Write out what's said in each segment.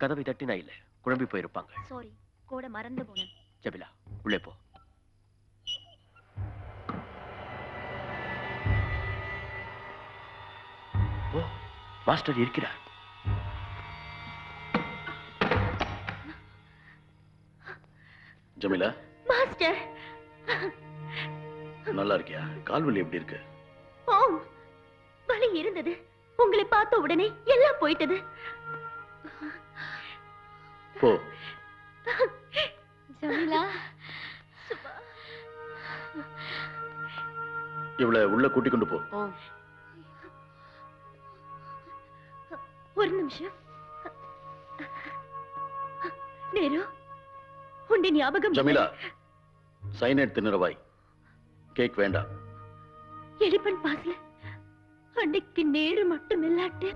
கதவை தட்டினா இல்ல, குழம்பி போயிருப்பாங்க. சாரி, கூட மறந்து போனேன். ஜபிலா, உள்ளே போ. ஓ, மாஸ்டர் இருக்கிறார். ஜமீலா, மாஸ்டர் நல்லா இருக்கியா? கால்வலி எப்படி இருக்கு? ஓ, வலி இருந்தது. உங்களை பார்த்த உடனே எல்லாம் போயிட்டது. போ. ஜமீலா, இவளை உள்ள கூட்டிக் கொண்டு போ. ஒரு நிமிஷம். நேரு, உண்டி ஞாபகம். ஜமீலா, சைனைட் தின்னுறவாய். கேக் வேண்டாம். எலிபன் பாஸ்ல அன்னைக்கு நேரு மட்டும் இல்லாட்டு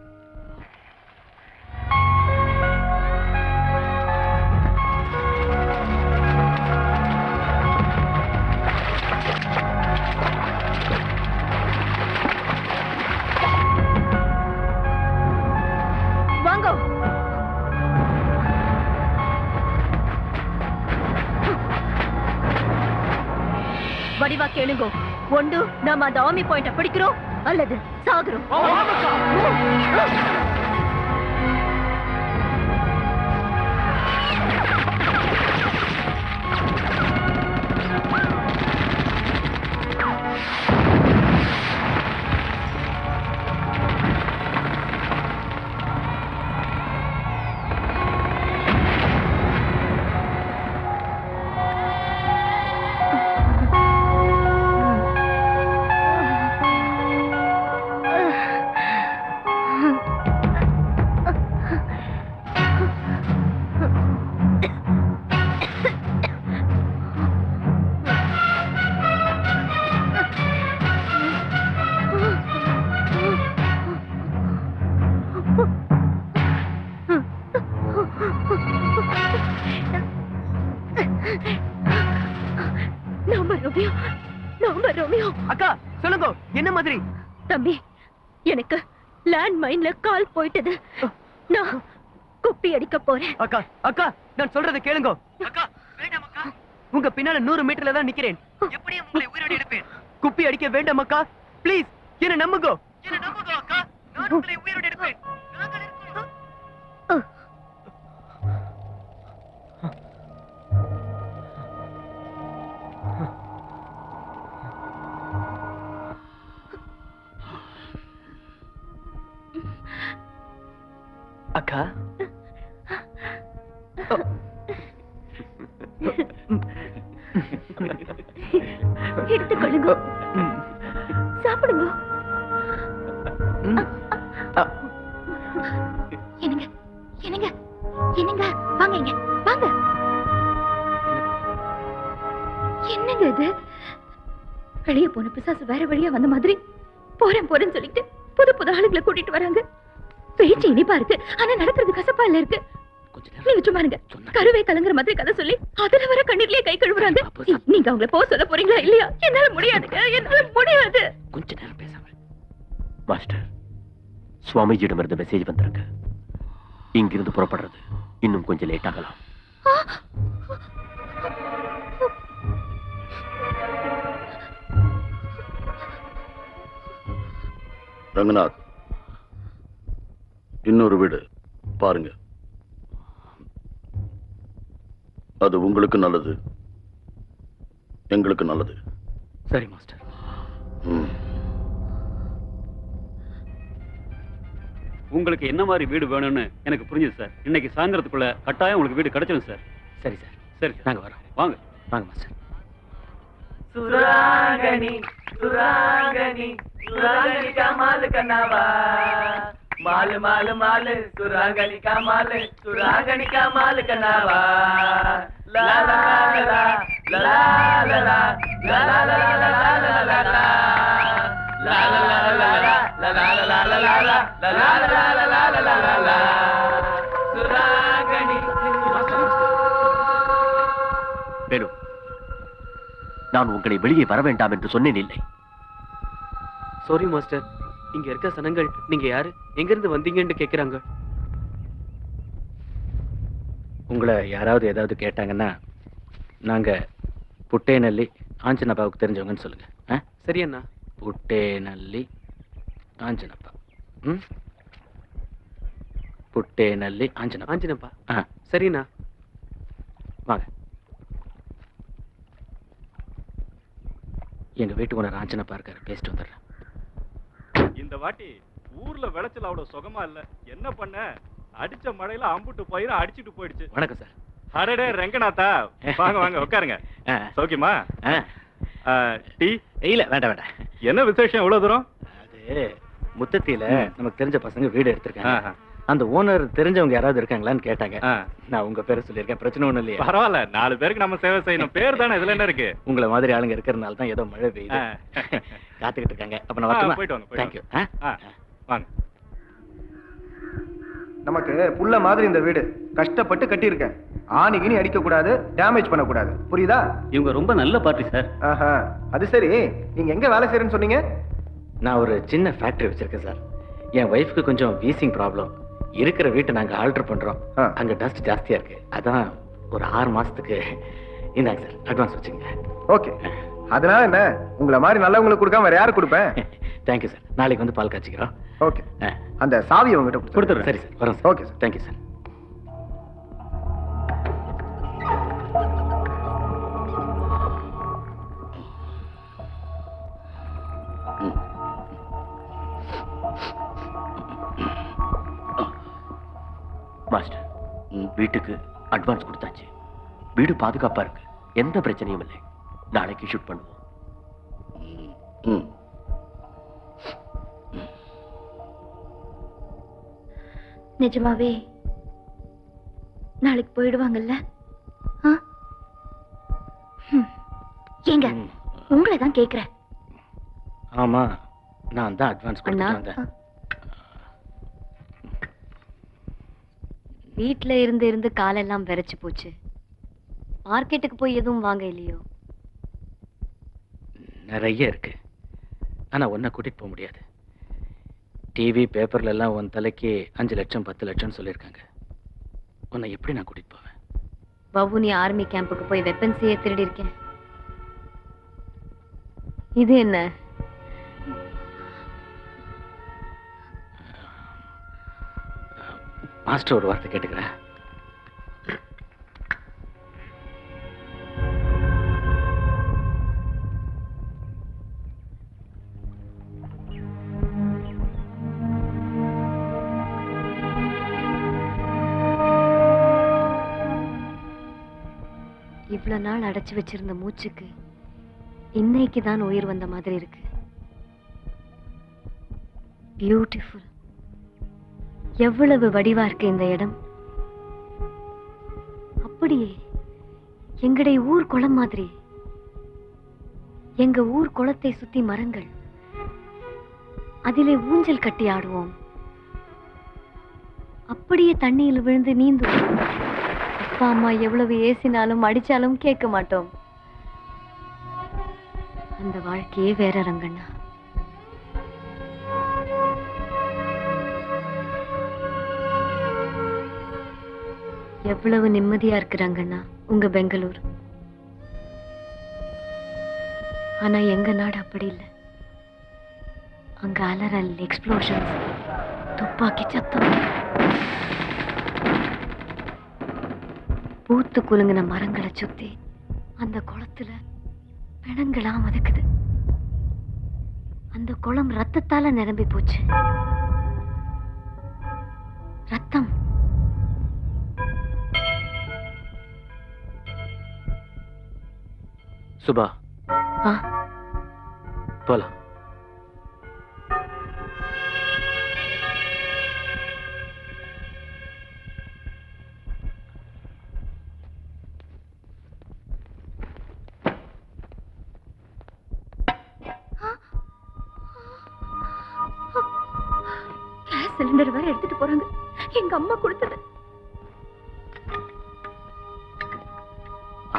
வாங்கோ. வடிவா கேளுங்கோ. ஒன்று நாம அந்த ஆர்மி பாயிண்ட பிடிக்கிறோம் அல்லது சாகுறோம். அக்கா சொல்லுங்க, என்ன மாதிரி? தம்பி, எனக்கு லேண்ட் மைன்ல கால் போயிட்டது. நான் குப்பி அடிக்க போறேன். அக்கா அக்கா, நான் சொல்றதை கேளுங்க. அக்கா வேண்டாம் அக்கா, உங்க பின்னால 100 மீட்டர்ல தான் நிக்கிறேன். எப்படியும் உங்களை உயிரோடு எடுப்பேன். குப்பி அடிக்க வேண்டாம் அக்கா, ப்ளீஸ் என்ன நம்புங்க. என்ன நம்புங்க அக்கா, நான் உங்களை உயிரோடு எடுப்பேன். அக்கா, எடுத்துக்கொள்ளுங்க, சாப்பிடுங்க. என்னங்க என்னங்க என்னங்க, வாங்க இங்க வாங்க. என்னங்க இது? வெளியே போன பிசாசு வேற வழியா வந்த மாதிரி போறேன் போறேன்னு சொல்லிட்டு புது புது ஆளுங்களை கூட்டிட்டு வராங்க. பேச்சு இனிப்பா இருக்கு, ஆனா நடக்கிறது கசப்பா இல்ல இருக்கு. நீங்க சும்மா இருங்க. கருவை கலங்குற மாதிரி கதை சொல்லி அதுல வர கண்ணீர்லயே கை கழுவுறாங்க. நீங்க அவங்கள போக சொல்ல போறீங்களா இல்லையா? என்னால முடியாதுங்க, என்னால முடியாது. கொஞ்ச நேரம் பேசாம. மாஸ்டர், சுவாமிஜியிடமிருந்து மெசேஜ் வந்திருக்கு. இங்கிருந்து புறப்படுறது இன்னும் கொஞ்சம் லேட் ஆகலாம். ரங்கநாத், இன்னொரு வீடு பாருங்க. அது உங்களுக்கு நல்லது, எங்களுக்கு நல்லது. சரி மாஸ்டர். உங்களுக்கு என்ன மாதிரி வீடு வேணும்னு எனக்கு புரிஞ்சுது சார். இன்னைக்கு சாயந்தரத்துக்குள்ள கட்டாயம் உங்களுக்கு வீடு கிடைச்சிடும் சார். சரி சார். சரி, நாங்க வரோம். வாங்க வாங்க மாஸ்டர். சுராங்கனி சுராங்கனி சுராங்கனி का माल कनावा, माल माल माल सुरागनी का माल, सुरागनी का माल कनावा। ला ला ला ला ला ला ला ला ला ला ला ला ला ला ला ला ला ला ला सुरागनी। வேணு, நான் உங்களை வெளியே வர வேண்டாம் என்று சொன்னேன் இல்லை? சாரி மாஸ்டர், இங்க இருக்க சனங்கள் நீங்க யாரு, எங்க இருந்து வந்தீங்கன்னு கேக்குறாங்க. உங்களை யாராவது ஏதாவது கேட்டாங்கன்னா நாங்க புட்டேநல்லி ஆஞ்சனப்பாவுக்கு தெரிஞ்சவங்கன்னு சொல்லுங்க. சரி அண்ணா. புட்டேநல்லி ஆஞ்சனப்பா. புட்டேநல்லி ஆஞ்சனப்பா. ஆஞ்சனப்பா. சரிண்ணா. வாங்க. எங்க வீட்டு ஓனர் ஆஞ்சனப்பா இருக்காரு, பேசிட்டு வந்துடுறேன். இந்த வாட்டி ஊர்ல விளைச்சல் அவ்வளவு சுகமா இல்ல. என்ன பண்ண? அடிச்ச மழையில அம்புட்டு பயிரை அடிச்சிட்டு போயிடுச்சு. வணக்கம் சார். அரடே ரங்கநாதா, வாங்க வாங்க உட்காருங்க. சௌக்கியமா? டீ? இல்ல வேண்டாம் வேண்டாம். என்ன விசேஷம் இவ்வளவு தூரம்? அது முத்தத்தில நமக்கு தெரிஞ்ச பசங்க வீடு எடுத்திருக்காங்க. அந்த ஓனர் தெரிஞ்சவங்க யாராவது இருக்காங்களான்னு கேட்டாங்க. நான் உங்க பேரை சொல்லியிருக்கேன். பிரச்சனை ஒண்ணும் இல்லையா? பரவாயில்ல, 4 பேருக்கு நம்ம சேவை செய்யணும். பேர் தானே, இதுல என்ன இருக்கு? உங்களை மாதிரி ஆளுங்க இருக்கிறதுனால தான் ஏதோ மழை பெய்யுது. காத்துக்கிட்டு இருக்காங்க. அப்ப நான் வரட்டுமா? போயிட்டு வாங்க. தேங்க்யூ. வாங்க. நமக்கு புள்ள மாதிரி இந்த வீடு கஷ்டப்பட்டு கட்டியிருக்கேன். ஆணிகினி அடிக்க கூடாது, டேமேஜ் பண்ணக்கூடாது. புரியுதா? இவங்க ரொம்ப நல்ல பார்ட்டி சார். ஆஹா, அது சரி. நீங்க எங்க வேலை செய்யறேன்னு சொன்னீங்க? நான் ஒரு சின்ன ஃபேக்டரி வச்சிருக்கேன் சார். என் ஒய்ஃப்க்கு கொஞ்சம் வீசிங் ப்ராப்ளம். இருக்கிற வீட்டை நாங்க ஆல்டர் பண்றோம். அங்க டஸ்ட் ஜாஸ்தியா இருக்கு. அதான் ஒரு 6 மாசத்துக்கு இந்தாங்க சார், அட்வான்ஸ் வச்சுங்க. ஓகே. அதனால என்ன, உங்களை மாதிரி நல்லவங்களுக்கு கொடுக்காம வேற யாரு கொடுப்பேன்? Thank you sir. நாளைக்கு வந்து பால் காய்ச்சிக்கிறோம். ஓகே. அந்த சாவியை உங்ககிட்ட கொடுத்துறேன். சரி சார், வரோம் sir. Okay sir. Thank you sir. Master, வீட்டுக்கு அட்வான்ஸ் கொடுத்தாச்சு. வீடு பாதுகாப்பா இருக்கு, எந்த பிரச்சனையும் இல்லை. நாளைக்கு ஷூட் பண்ணுவோம். நிஜமாவே நாளைக்கு போயிடுவாங்கல்ல? ஏங்க, உங்களை தான் கேக்குறேன். ஆமா, நான் தான் அட்வான்ஸ் கொடுத்துட்டு வந்தேன். வீட்ல இருந்து இருந்து காலெல்லாம் விரைச்சு போச்சு. மார்க்கெட்டுக்கு போய் எதுவும் வாங்க இல்லையோ? நிறைய இருக்கு, ஆனா ஒன்ன கூட்டிட்டு போக முடியாது. டிவி பேப்பர்ல எல்லாம் உன் தலைக்கு 5 லட்சம் 10 லட்சம் சொல்லியிருக்காங்க. உன்னை எப்படி நான் கூட்டிட்டு போவேன்? வவுனி ஆர்மி கேம்புக்கு போய் வெப்பன்ஸையே திருடி இருக்கேன். இது என்ன? மாஸ்டர் ஒரு வார்த்தை கேட்டுக்கிறேன். இவ்வளவு நாள் அடைச்சு வச்சிருந்த மூச்சுக்கு இன்னைக்கு தான் உயிர் வந்த மாதிரி இருக்கு. பியூட்டிஃபுல். எவ்வளவு வடிவா இருக்கு இந்த இடம். அப்படியே எங்களுடைய ஊர் குளம் மாதிரி. எங்க ஊர் குளத்தை சுத்தி மரங்கள், அதிலே ஊஞ்சல் கட்டி ஆடுவோம். அப்படியே தண்ணியில் விழுந்து நீந்துவோம். அப்பா அம்மா எவ்வளவு ஏசினாலும் அடிச்சாலும் கேட்க மாட்டோம். அந்த வாழ்க்கையே வேற ரங்கண்ணா. எவ்வளவு நிம்மதியா இருக்கிறாங்கண்ணா உங்க பெங்களூர். ஆனா எங்க நாடு அப்படி இல்லை. அங்க அலறல், எக்ஸ்ப்ளோஷன்ஸ், துப்பாக்கி சத்தம், பூத்து குலுங்கின மரங்களை சுத்தி அந்த குளத்துல பிணங்களா மதக்குது. அந்த குளம் ரத்தத்தால நிரம்பி போச்சு. ரத்தம். சுபா, போலாம். கேஸ் சிலிண்டர் வேற எடுத்துட்டு போறாங்க. எங்க அம்மா கொடுத்தது.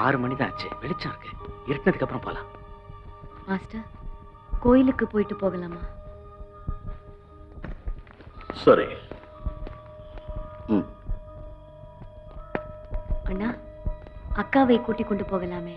6 மணி தான் ஆச்சு, வெளிச்சம் இருக்கு. இருட்டினதுக்கு அப்புறம் போலாம். மாஸ்டர், கோயிலுக்கு போயிட்டு போகலாமா? சரி. அக்காவை கூட்டிக் கொண்டு போகலாமே.